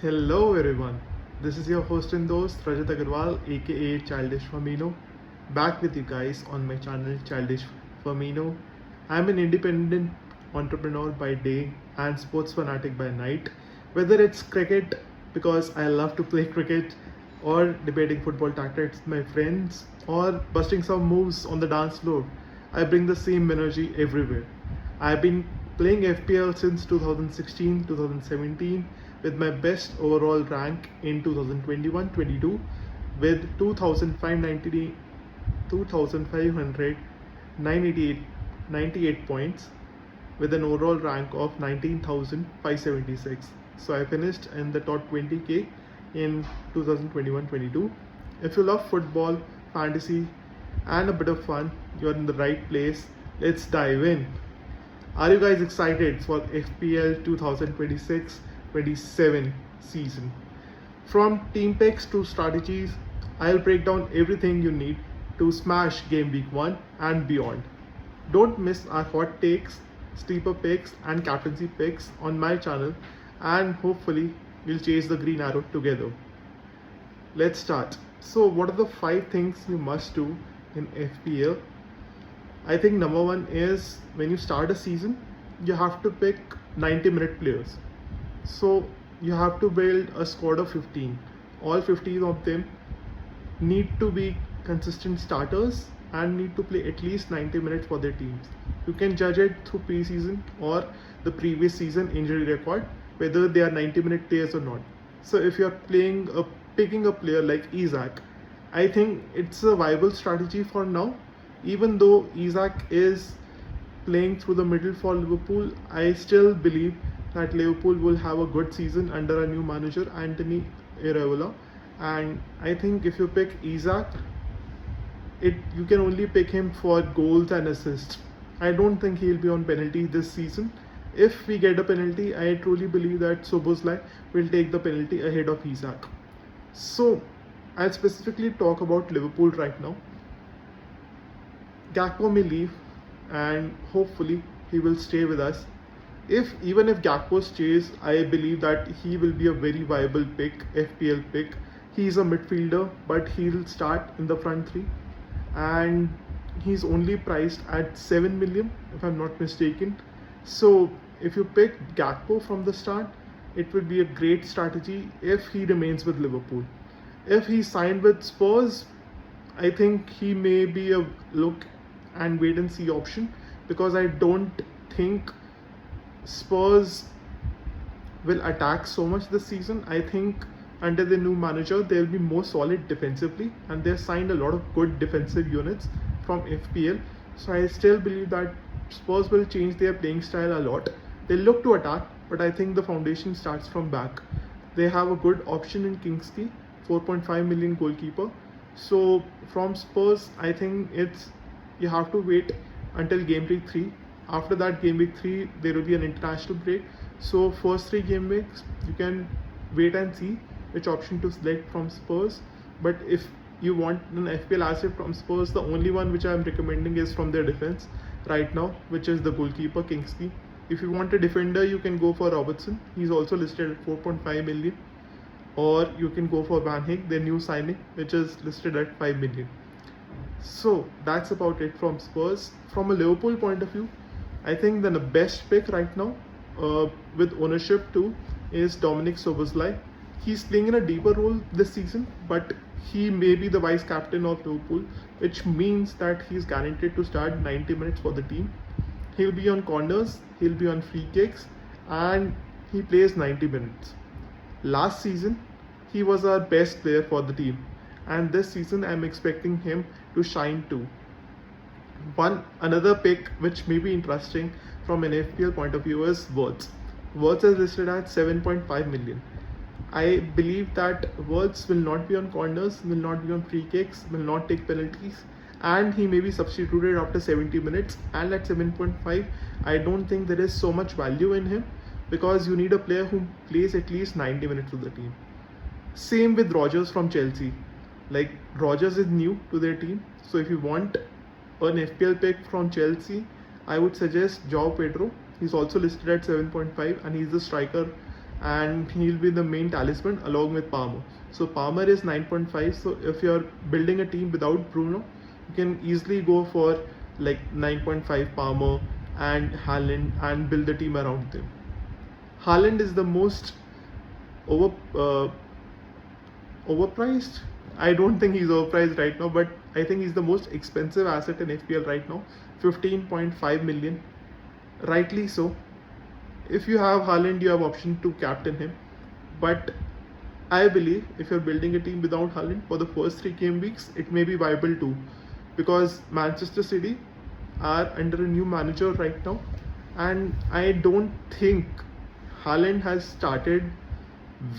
Hello everyone, this is your host and host Rajat Aggarwal aka Childish Firmino, back with you guys on my channel Childish Firmino. I'm an independent entrepreneur by day and sports fanatic by night. Whether it's cricket because I love to play cricket, or debating football tactics with my friends, or busting some moves on the dance floor, I bring the same energy everywhere. I've been playing FPL since 2016 2017 with my best overall rank in 2021-22 with 2,598 points with an overall rank of 19,576. So I finished in the top 20k in 2021-22. If you love football, fantasy, and a bit of fun, you're in the right place. Let's dive in. Are you guys excited for FPL 2026-27 season? From team picks to strategies, I'll break down everything you need to smash game week 1 and beyond. Don't miss our hot takes, sleeper picks, and captaincy picks on my channel, and hopefully we'll chase the green arrow together. Let's start. So, what are the 5 things you must do in FPL? I think number one is when you start a season, you have to pick 90-minute players. So you have to build a squad of 15. All 15 of them need to be consistent starters and need to play at least 90 minutes for their teams. You can judge it through preseason or the previous season injury record whether they are 90-minute players or not. So if you're picking a player like Isaac, I think it's a viable strategy for now. Even though Isaac is playing through the middle for Liverpool, I still believe that Liverpool will have a good season under a new manager, Anthony Iraola. And I think if you pick Isaac, you can only pick him for goals and assists. I don't think he'll be on penalty this season. If we get a penalty, I truly believe that Szoboszlai will take the penalty ahead of Isaac. So I'll specifically talk about Liverpool right now. Gakpo may leave and hopefully he will stay with us. Even if Gakpo stays, I believe that he will be a very viable pick, FPL pick. He's a midfielder, but he'll start in the front three, and he's only priced at 7 million if I'm not mistaken. So if you pick Gakpo from the start, it would be a great strategy if he remains with Liverpool. If he signed with Spurs, I think he may be a look and wait and see option, because I don't think Spurs will attack so much this season. I think under the new manager they'll be more solid defensively, and they've signed a lot of good defensive units from FPL. So I still believe that Spurs will change their playing style a lot. They look to attack, but I think the foundation starts from back. They have a good option in Kingsley, 4.5 million goalkeeper. So from Spurs, I think you have to wait until game week 3. After that game week 3, there will be an international break. So first 3 game weeks, you can wait and see which option to select from Spurs. But if you want an FPL asset from Spurs, the only one which I am recommending is from their defense right now, which is the goalkeeper Kingsley. If you want a defender, you can go for Robertson. He's also listed at 4.5 million. Or you can go for Van Dijk, their new signing, which is listed at 5 million. So that's about it from Spurs. From a Liverpool point of view, I think the best pick right now, with ownership too, is Dominic Szoboszlai. He's playing in a deeper role this season, but he may be the vice captain of Liverpool, which means that he's guaranteed to start 90 minutes for the team. He'll be on corners, he'll be on free kicks, and he plays 90 minutes. Last season, he was our best player for the team, and this season I'm expecting him to shine too. Another pick which may be interesting from an FPL point of view is Wirtz. Wirtz is listed at 7.5 million. I believe that Wirtz will not be on corners, will not be on free kicks, will not take penalties, and he may be substituted after 70 minutes. And at 7.5, I don't think there is so much value in him, because you need a player who plays at least 90 minutes with the team. Same with Rodgers from Chelsea. Like, Rodgers is new to their team, so if you want an FPL pick from Chelsea, I would suggest João Pedro. He's also listed at 7.5 and he's the striker and he'll be the main talisman along with Palmer. So Palmer is 9.5. So if you're building a team without Bruno, you can easily go for like 9.5 Palmer and Haaland and build the team around them. Haaland is the most over overpriced. I don't think he's overpriced right now, but I think he's the most expensive asset in FPL right now. 15.5 million. Rightly so. If you have Haaland, you have option to captain him. But I believe if you're building a team without Haaland for the first 3 game weeks, it may be viable too. Because Manchester City are under a new manager right now, and I don't think Haaland has started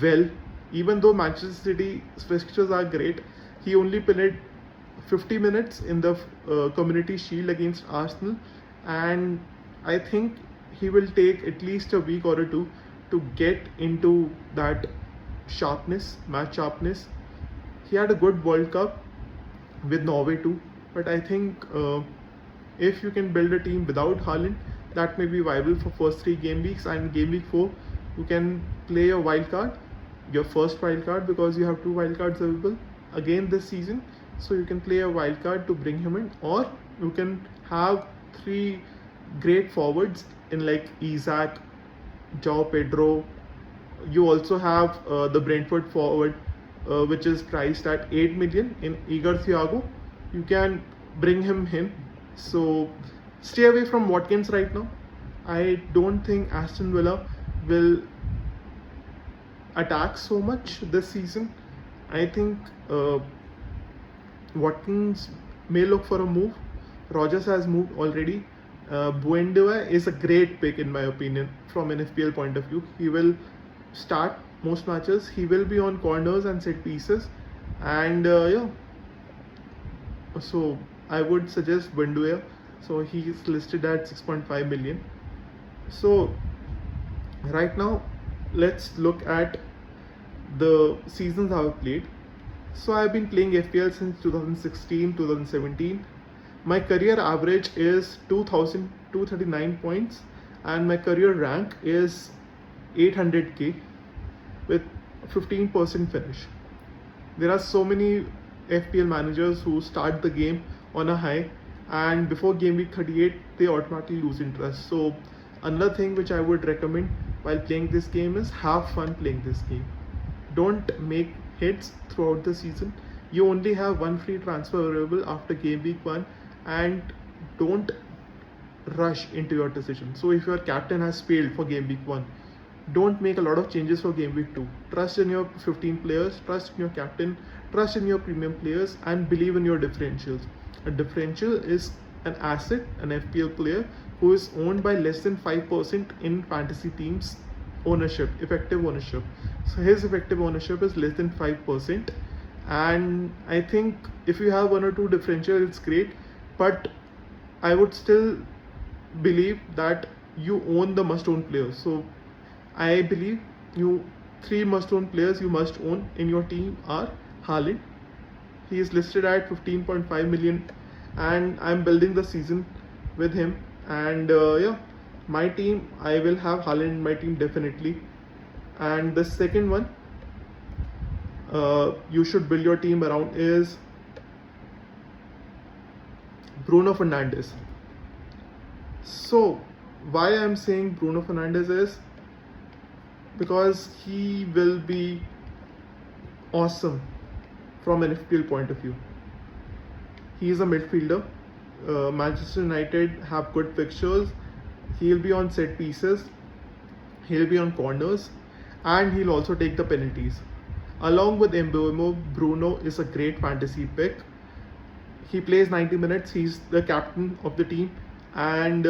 well. Even though Manchester City fixtures are great, he only played 50 minutes in the Community Shield against Arsenal, and I think he will take at least a week or two to get into that match sharpness. He had a good World Cup with Norway too, but I think if you can build a team without Haaland, that may be viable for first 3 game weeks, and game week 4 you can play a wild card, your first wild card, because you have 2 wild cards available again this season. So you can play a wild card to bring him in, or you can have 3 great forwards in like Isaac, Joao Pedro. You also have the Brentford forward, which is priced at 8 million in Igor Thiago. You can bring him in. So stay away from Watkins right now. I don't think Aston Villa will attack so much this season. I think Watkins may look for a move. Rogers has moved already. Buendia is a great pick in my opinion from an FPL point of view. He will start most matches. He will be on corners and set pieces, and so I would suggest Buendia. So he is listed at 6.5 million. So right now let's look at the seasons I've played. So I've been playing FPL since 2016, 2017. My career average is 2,239 points, and my career rank is 800k with 15% finish. There are so many FPL managers who start the game on a high, and before game week 38 they automatically lose interest. So another thing which I would recommend while playing this game is have fun playing this game. Don't make hits throughout the season. You only have 1 free transfer available after game week 1, and don't rush into your decision. So if your captain has failed for game week 1, don't make a lot of changes for game week 2. Trust in your 15 players, trust in your captain, trust in your premium players, and believe in your differentials. A differential is an asset, an FPL player who is owned by less than 5% in fantasy teams ownership, effective ownership. So his effective ownership is less than 5%, and I think if you have 1 or 2 differential, it's great, but I would still believe that you own the must-own players. So I believe 3 must-own players you must own in your team are Haaland. He is listed at 15.5 million, and I'm building the season with him. And my team, I will have Haaland in my team definitely. And the second one you should build your team around is Bruno Fernandes. So why I'm saying Bruno Fernandes is because he will be awesome from an FPL point of view. He is a midfielder. Manchester United have good fixtures. He'll be on set pieces, he'll be on corners, and he'll also take the penalties. Along with Mbeumo, Bruno is a great fantasy pick. He plays 90 minutes, he's the captain of the team, and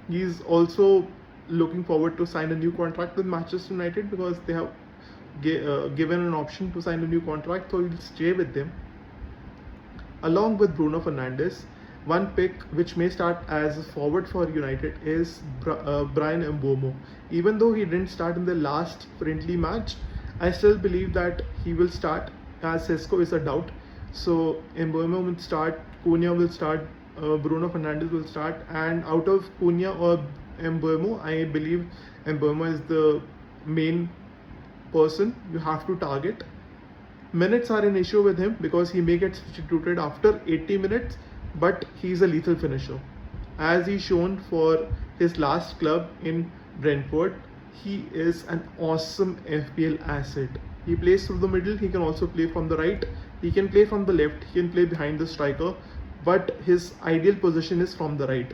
he's also looking forward to sign a new contract with Manchester United because they have given an option to sign a new contract, so he'll stay with them. Along with Bruno Fernandes, one pick which may start as a forward for United is Bryan Mbeumo. Even though he didn't start in the last friendly match, I still believe that he will start, as Sesko is a doubt. So Mbeumo will start, Cunha will start, Bruno Fernandes will start, and out of Cunha or Mbeumo, I believe Mbeumo is the main person you have to target. Minutes are an issue with him because he may get substituted after 80 minutes, but he's a lethal finisher. As he's shown for his last club in Brentford, he is an awesome FPL asset. He plays through the middle, he can also play from the right, he can play from the left, he can play behind the striker, but his ideal position is from the right.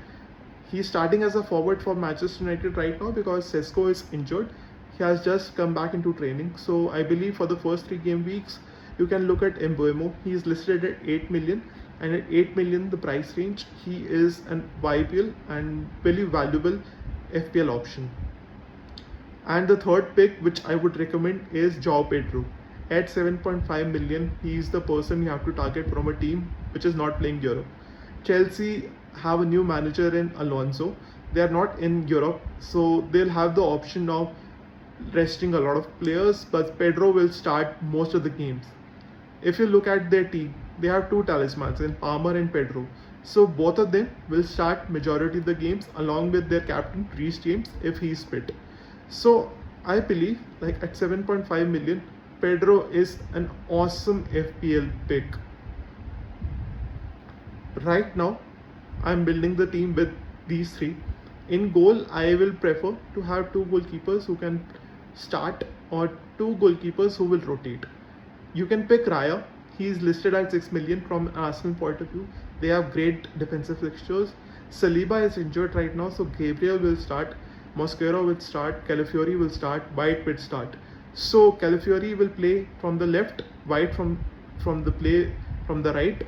He's starting as a forward for Manchester United right now because Sesko is injured. He has just come back into training. So I believe for the first 3 game weeks, you can look at Mbeumo. He is listed at 8 million, and at 8 million the price range, he is an viable and very valuable FPL option. And the third pick which I would recommend is Joao Pedro. At 7.5 million, he is the person you have to target from a team which is not playing Europe. Chelsea have a new manager in Alonso. They are not in Europe, so they'll have the option of resting a lot of players, but Pedro will start most of the games. If you look at their team, they have 2 talismans in Palmer and Pedro. So both of them will start majority of the games along with their captain Reece James if he's fit. So I believe like at 7.5 million, Pedro is an awesome FPL pick. Right now, I'm building the team with these 3. In goal, I will prefer to have 2 goalkeepers who can start or 2 goalkeepers who will rotate. You can pick Raya. He is listed at 6 million from an Arsenal point of view. They have great defensive fixtures. Saliba is injured right now, so Gabriel will start, Mosquera will start, Calafiori will start, White will start. So Calafiori will play from the left, White from the right,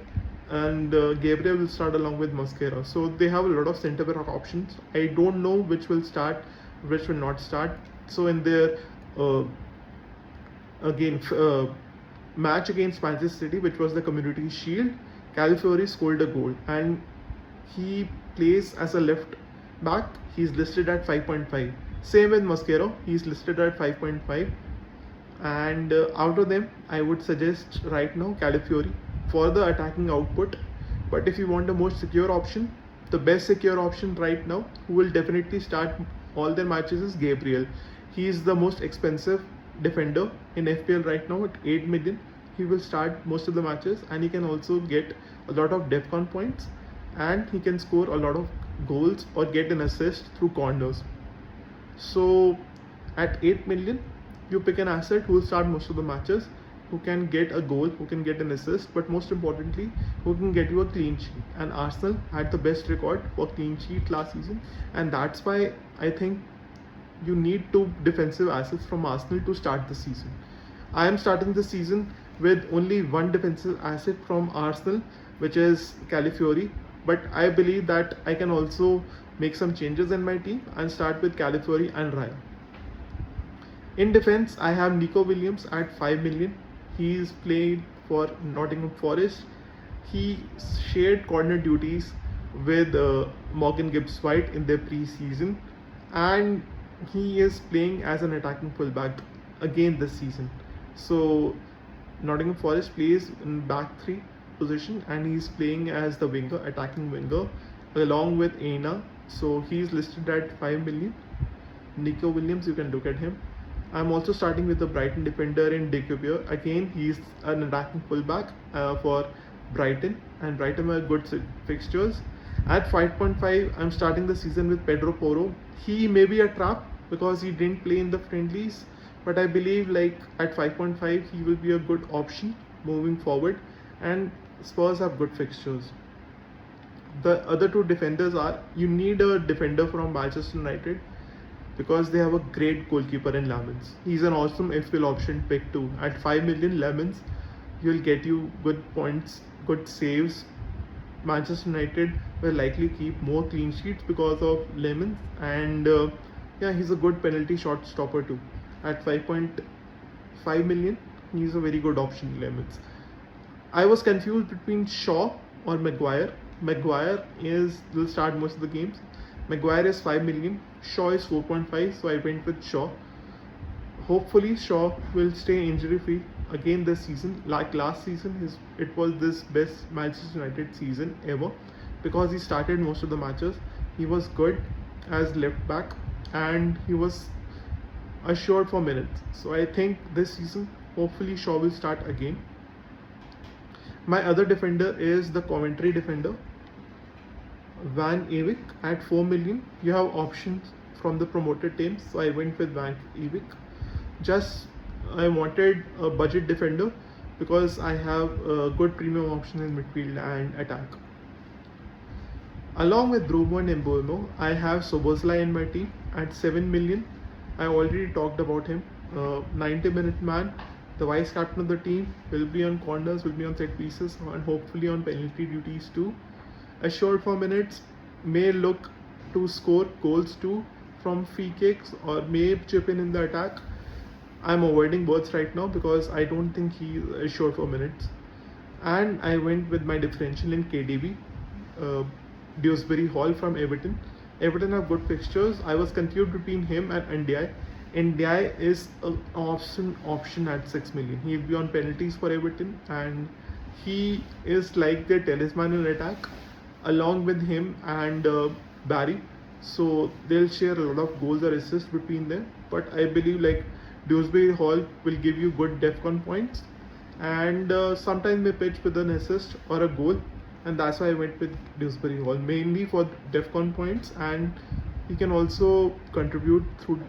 and Gabriel will start along with Mosquera. So they have a lot of centre back options. I don't know which will start, which will not start. So in their match against Manchester City, which was the Community Shield, Calafiori scored a goal and he plays as a left back. He's listed at 5.5. Same with Mosquera, he's listed at 5.5. And out of them, I would suggest right now Calafiori for the attacking output. But if you want a more secure option, the best secure option right now, who will definitely start all their matches, is Gabriel. He is the most expensive defender in FPL right now at 8 million. He will start most of the matches and he can also get a lot of DEFCON points and he can score a lot of goals or get an assist through corners. So at 8 million, you pick an asset who will start most of the matches, who can get a goal, who can get an assist, but most importantly, who can get you a clean sheet. And Arsenal had the best record for clean sheet last season, and that's why I think you need 2 defensive assets from Arsenal to start the season. I am starting the season with only 1 defensive asset from Arsenal, which is Calafiori, but I believe that I can also make some changes in my team and start with Calafiori and Raya. In defense, I have Nico Williams at 5 million. He is playing for Nottingham Forest. He shared corner duties with Morgan Gibbs-White in their pre-season, and he is playing as an attacking fullback again this season. So Nottingham Forest plays in back 3 position and he's playing as the winger, attacking winger, along with Aina. So he's listed at 5 million. Nico Williams, you can look at him. I'm also starting with the Brighton defender in Decubia. Again, he's an attacking fullback for Brighton, and Brighton have good fixtures. At 5.5, I'm starting the season with Pedro Porro. He may be a trap because he didn't play in the friendlies, but I believe like at 5.5 he will be a good option moving forward, and Spurs have good fixtures. The other 2 defenders are, you need a defender from Manchester United because they have a great goalkeeper in Lemons. He's an awesome FPL option pick too. At 5 million Lemons, he'll get you good points, good saves. Manchester United will likely keep more clean sheets because of Lemons, and yeah, he's a good penalty shot stopper too. At 5.5 million, he's a very good option, Lemons. I was confused between Shaw or Maguire. Maguire will start most of the games. Maguire is 5 million, Shaw is 4.5, so I went with Shaw. Hopefully Shaw will stay injury free again this season. Like last season, it was this best Manchester United season ever because he started most of the matches. He was good as left back and he was assured for minutes. So I think this season, hopefully, Shaw will start again. My other defender is the Coventry defender, Van Eyck at 4 million. You have options from the promoted teams, so I went with Van Eyck. Just I wanted a budget defender because I have a good premium option in midfield and attack. Along with Bruno and Mbeumo, I have Szoboszlai in my team at 7 million. I already talked about him. 90-minute man, the vice captain of the team, will be on corners, will be on set pieces, and hopefully on penalty duties too. Assured for minutes, may look to score goals too from free kicks or may chip in the attack. I'm avoiding words right now because I don't think he is assured for minutes. And I went with my differential in KDB. Dewsbury Hall from Everton. Everton have good fixtures. I was confused between him and Ndiaye. Ndiaye is an option at 6 million. He'll be on penalties for Everton and he is like their talisman in attack along with him and Barry. So they'll share a lot of goals or assists between them. But I believe like Dewsbury Hall will give you good DEFCON points and sometimes may pitch with an assist or a goal. And that's why I went with Dewsbury Hall, mainly for DEFCON points, and he can also contribute through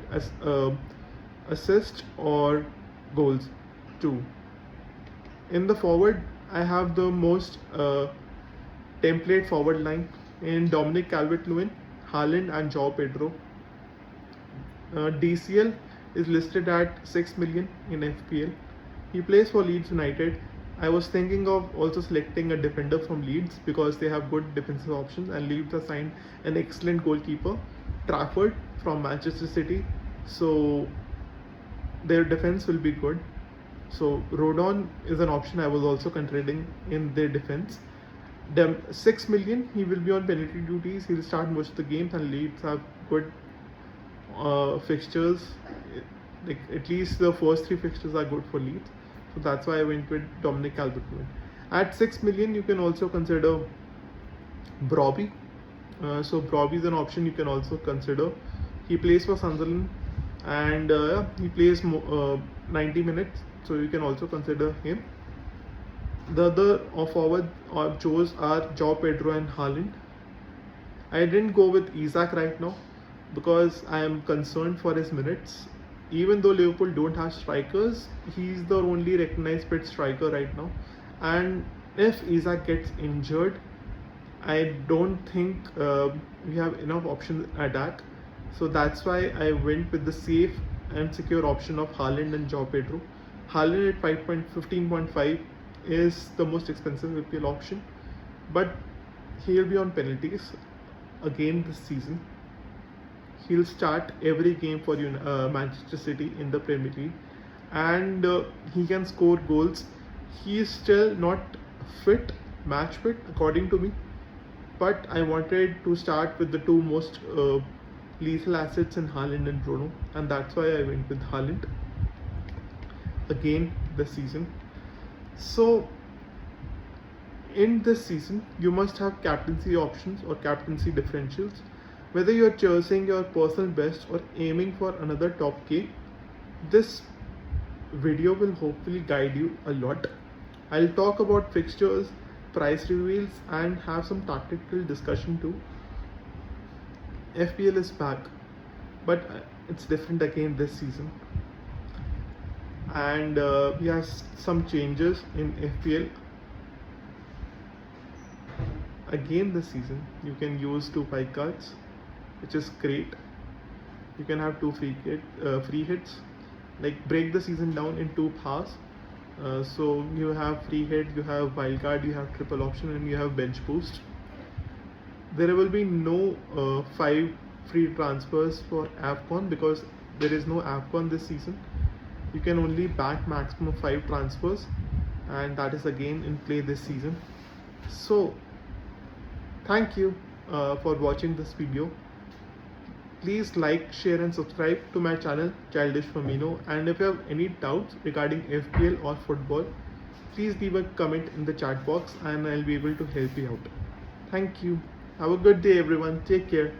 assist or goals too. In the forward, I have the most template forward line in Dominic Calvert-Lewin, Haaland and João Pedro. DCL is listed at 6 million in FPL. He plays for Leeds United. I was thinking of also selecting a defender from Leeds because they have good defensive options, and Leeds have signed an excellent goalkeeper, Trafford from Manchester City, so their defense will be good. So Rodon is an option I was also considering in their defense. 6 million, he will be on penalty duties, he will start most of the games, and Leeds have good fixtures, like at least the first 3 fixtures are good for Leeds. So that's why I went with Dominic Calvert-Lewin. At 6 million, you can also consider Brobbey. So Brobbey is an option you can also consider. He plays for Sunderland and he plays 90 minutes, so you can also consider him. The other forward chose are João Pedro and Haaland. I didn't go with Isak right now because I am concerned for his minutes. Even though Liverpool don't have strikers, he's the only recognized fit striker right now. And if Isak gets injured, I don't think we have enough options at attack. So that's why I went with the safe and secure option of Haaland and João Pedro. Haaland at 15.5 is the most expensive FPL option, but he'll be on penalties again this season. He'll start every game for Manchester City in the Premier League, and he can score goals. He is still not match fit according to me, but I wanted to start with the 2 most lethal assets in Haaland and Bruno, and that's why I went with Haaland again this season. So in this season, you must have captaincy options or captaincy differentials. Whether you are choosing your personal best or aiming for another top K, this video will hopefully guide you a lot. I'll talk about fixtures, price reveals, and have some tactical discussion too. FPL is back, but it's different again this season. And we have some changes in FPL. Again this season, you can use 2 5 cards, which is great. You can have 2 free hits, like break the season down in 2 halves. So you have free hit, you have wildcard, you have triple option, and you have bench boost. There will be no 5 free transfers for AFCON because there is no AFCON this season. You can only back maximum 5 transfers, and that is again in play this season. So thank you for watching this video. Please like, share and subscribe to my channel Childish Firmino, and if you have any doubts regarding FPL or football, please leave a comment in the chat box and I'll be able to help you out. Thank you. Have a good day everyone. Take care.